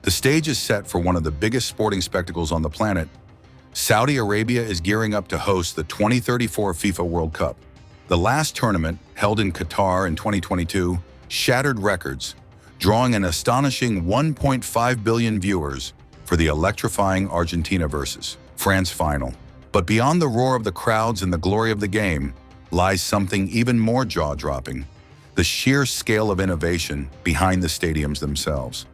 The stage is set for one of the biggest sporting spectacles on the planet. Saudi Arabia is gearing up to host the 2034 FIFA World Cup. The last tournament, held in Qatar in 2022, shattered records, drawing an astonishing 1.5 billion viewers for the electrifying Argentina versus France final. But beyond the roar of the crowds and the glory of the game lies something even more jaw-dropping: the sheer scale of innovation behind the stadiums themselves.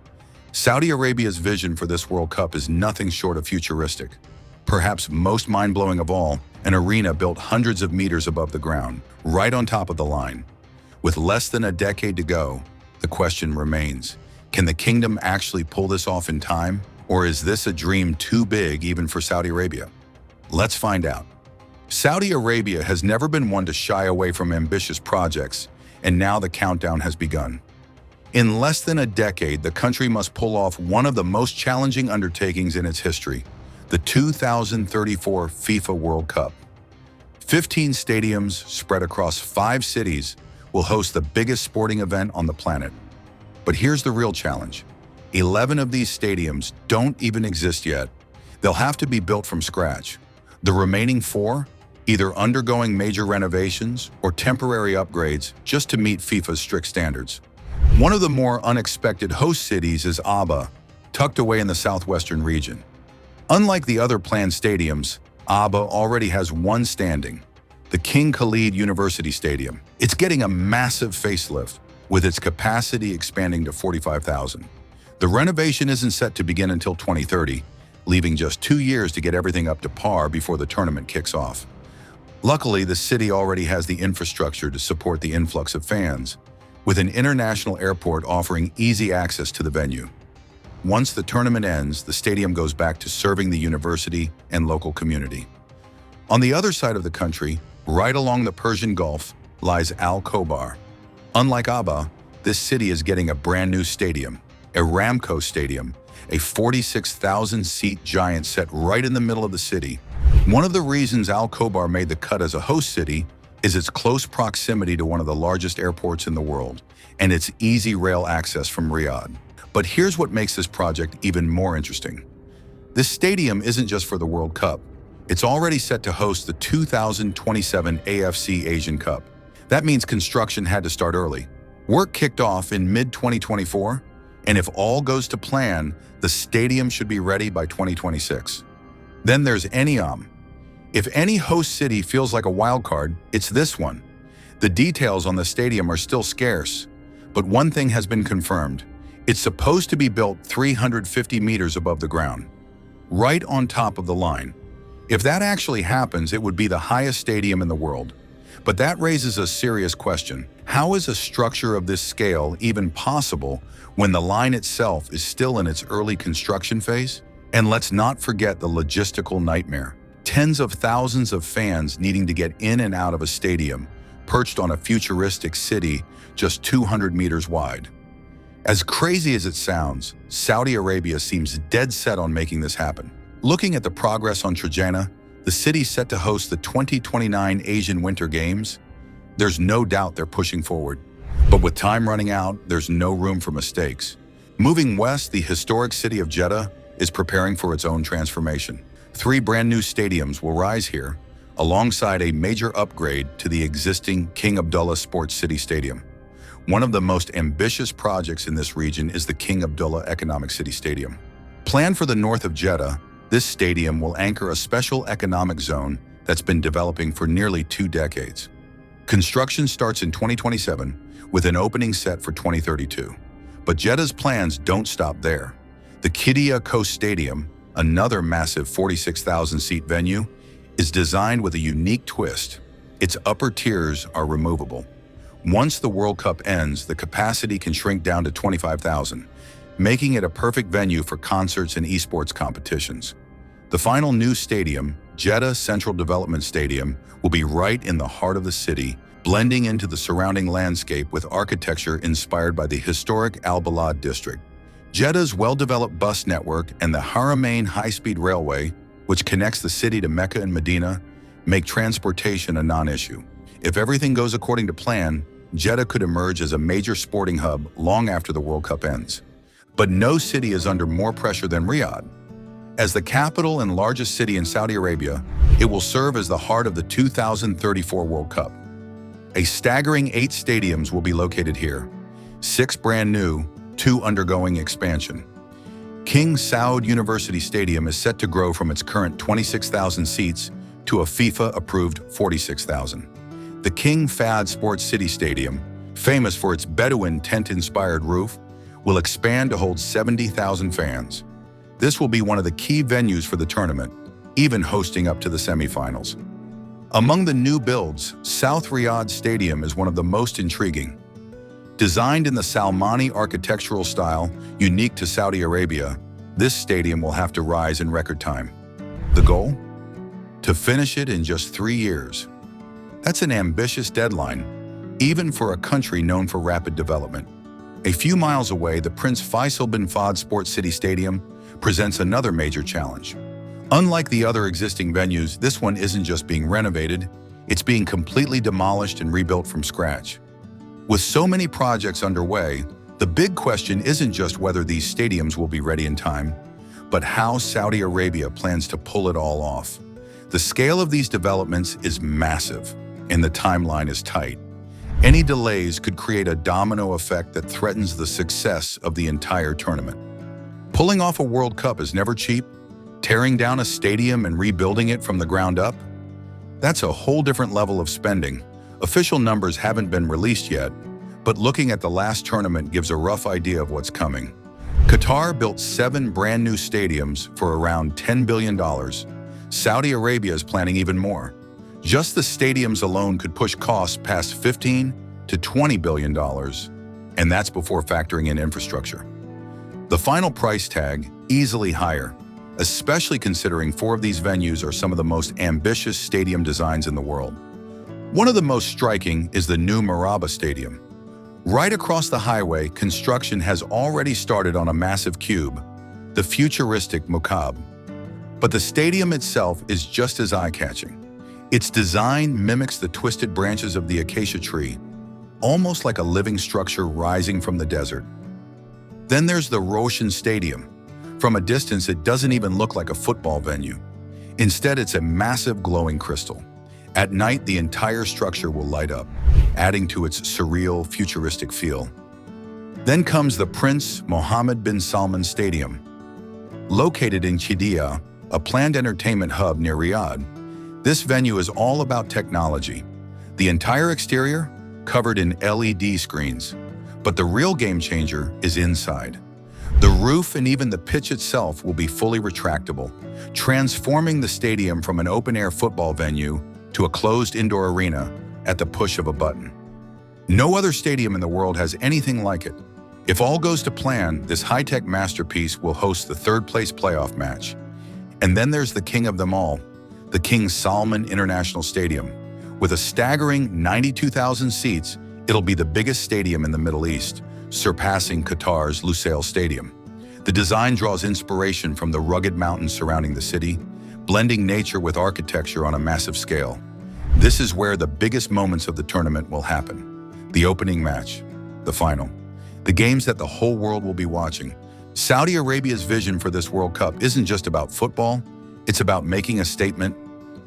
Saudi Arabia's vision for this World Cup is nothing short of futuristic. Perhaps most mind-blowing of all, an arena built hundreds of meters above the ground, right on top of the line. With less than a decade to go, the question remains, can the kingdom actually pull this off in time? Or is this a dream too big even for Saudi Arabia? Let's find out. Saudi Arabia has never been one to shy away from ambitious projects, and now the countdown has begun. In less than a decade, the country must pull off one of the most challenging undertakings in its history: the 2034 FIFA World Cup. 15 stadiums spread across 5 cities will host the biggest sporting event on the planet. But here's the real challenge. 11 of these stadiums don't even exist yet. They'll have to be built from scratch. The remaining 4, either undergoing major renovations or temporary upgrades just to meet FIFA's strict standards. One of the more unexpected host cities is Aba, tucked away in the southwestern region. Unlike the other planned stadiums, Aba already has one standing: the King Khalid University Stadium. It's getting a massive facelift, with its capacity expanding to 45,000. The renovation isn't set to begin until 2030, leaving just 2 years to get everything up to par before the tournament kicks off. Luckily, the city already has the infrastructure to support the influx of fans, with an international airport offering easy access to the venue. Once the tournament ends, the stadium goes back to serving the university and local community. On the other side of the country, right along the Persian Gulf, lies Al Khobar. Unlike Aba, this city is getting a brand new stadium, Aramco Stadium, a 46,000-seat giant set right in the middle of the city. One of the reasons Al Khobar made the cut as a host city is its close proximity to one of the largest airports in the world and its easy rail access from Riyadh. But here's what makes this project even more interesting. This stadium isn't just for the World Cup. It's already set to host the 2027 AFC Asian Cup. That means construction had to start early. Work kicked off in mid-2024, and if all goes to plan, the stadium should be ready by 2026. Then there's Eniam. If any host city feels like a wild card, it's this one. The details on the stadium are still scarce, but one thing has been confirmed. It's supposed to be built 350 meters above the ground, right on top of the line. If that actually happens, it would be the highest stadium in the world. But that raises a serious question. How is a structure of this scale even possible when the line itself is still in its early construction phase? And let's not forget the logistical nightmare. Tens of thousands of fans needing to get in and out of a stadium, perched on a futuristic city just 200 meters wide. As crazy as it sounds, Saudi Arabia seems dead set on making this happen. Looking at the progress on Trojana, the city set to host the 2029 Asian Winter Games, there's no doubt they're pushing forward. But with time running out, there's no room for mistakes. Moving west, the historic city of Jeddah is preparing for its own transformation. 3 brand new stadiums will rise here, alongside a major upgrade to the existing King Abdullah Sports City Stadium. One of the most ambitious projects in this region is the King Abdullah Economic City Stadium. Planned for the north of Jeddah, this stadium will anchor a special economic zone that's been developing for nearly 2 decades. Construction starts in 2027, with an opening set for 2032. But Jeddah's plans don't stop there. The Qiddiya Coast Stadium, another massive 46,000-seat venue, is designed with a unique twist. Its upper tiers are removable. Once the World Cup ends, the capacity can shrink down to 25,000, making it a perfect venue for concerts and esports competitions. The final new stadium, Jeddah Central Development Stadium, will be right in the heart of the city, blending into the surrounding landscape with architecture inspired by the historic Al Balad district. Jeddah's well-developed bus network and the Haramain high-speed railway, which connects the city to Mecca and Medina, make transportation a non-issue. If everything goes according to plan, Jeddah could emerge as a major sporting hub long after the World Cup ends. But no city is under more pressure than Riyadh. As the capital and largest city in Saudi Arabia, it will serve as the heart of the 2034 World Cup. A staggering 8 stadiums will be located here, 6 brand new, 2 undergoing expansion. King Saud University Stadium is set to grow from its current 26,000 seats to a FIFA-approved 46,000. The King Fahd Sports City Stadium, famous for its Bedouin tent-inspired roof, will expand to hold 70,000 fans. This will be one of the key venues for the tournament, even hosting up to the semifinals. Among the new builds, South Riyadh Stadium is one of the most intriguing. Designed in the Salmani architectural style unique to Saudi Arabia, this stadium will have to rise in record time. The goal? To finish it in just 3 years. That's an ambitious deadline, even for a country known for rapid development. A few miles away, the Prince Faisal bin Fahd Sports City Stadium presents another major challenge. Unlike the other existing venues, this one isn't just being renovated, it's being completely demolished and rebuilt from scratch. With so many projects underway, the big question isn't just whether these stadiums will be ready in time, but how Saudi Arabia plans to pull it all off. The scale of these developments is massive, and the timeline is tight. Any delays could create a domino effect that threatens the success of the entire tournament. Pulling off a World Cup is never cheap. Tearing down a stadium and rebuilding it from the ground up? That's a whole different level of spending. Official numbers haven't been released yet, but looking at the last tournament gives a rough idea of what's coming. Qatar built 7 brand new stadiums for around $10 billion. Saudi Arabia is planning even more. Just the stadiums alone could push costs past $15 to $20 billion, and that's before factoring in infrastructure. The final price tag, easily higher, especially considering 4 of these venues are some of the most ambitious stadium designs in the world. One of the most striking is the new Maraba Stadium. Right across the highway, construction has already started on a massive cube, the futuristic Mukab. But the stadium itself is just as eye-catching. Its design mimics the twisted branches of the acacia tree, almost like a living structure rising from the desert. Then there's the Roshan Stadium. From a distance, it doesn't even look like a football venue. Instead, it's a massive glowing crystal. At night, the entire structure will light up, adding to its surreal, futuristic feel. Then comes the Prince Mohammed bin Salman Stadium. Located in Qiddiya, a planned entertainment hub near Riyadh, this venue is all about technology. The entire exterior covered in LED screens. But the real game changer is inside. The roof and even the pitch itself will be fully retractable, transforming the stadium from an open-air football venue to a closed indoor arena at the push of a button. No other stadium in the world has anything like it. If all goes to plan, this high-tech masterpiece will host the 3rd-place playoff match. And then there's the king of them all, the King Salman International Stadium. With a staggering 92,000 seats, it'll be the biggest stadium in the Middle East, surpassing Qatar's Lusail Stadium. The design draws inspiration from the rugged mountains surrounding the city, blending nature with architecture on a massive scale. This is where the biggest moments of the tournament will happen. The opening match, the final, the games that the whole world will be watching. Saudi Arabia's vision for this World Cup isn't just about football, it's about making a statement.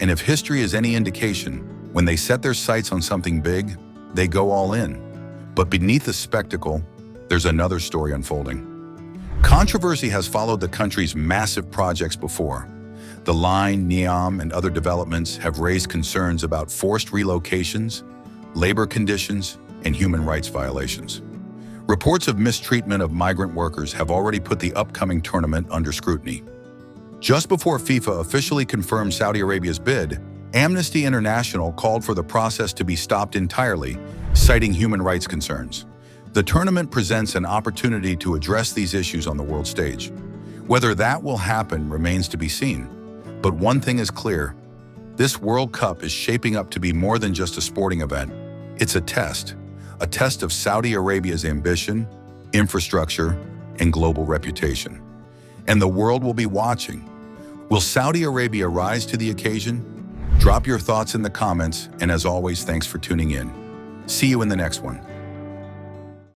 And if history is any indication, when they set their sights on something big, they go all in. But beneath the spectacle, there's another story unfolding. Controversy has followed the country's massive projects before. The Line, Neom, and other developments have raised concerns about forced relocations, labor conditions, and human rights violations. Reports of mistreatment of migrant workers have already put the upcoming tournament under scrutiny. Just before FIFA officially confirmed Saudi Arabia's bid, Amnesty International called for the process to be stopped entirely, citing human rights concerns. The tournament presents an opportunity to address these issues on the world stage. Whether that will happen remains to be seen. But one thing is clear, this World Cup is shaping up to be more than just a sporting event. It's a test of Saudi Arabia's ambition, infrastructure, and global reputation. And the world will be watching. Will Saudi Arabia rise to the occasion? Drop your thoughts in the comments, and as always, thanks for tuning in. See you in the next one.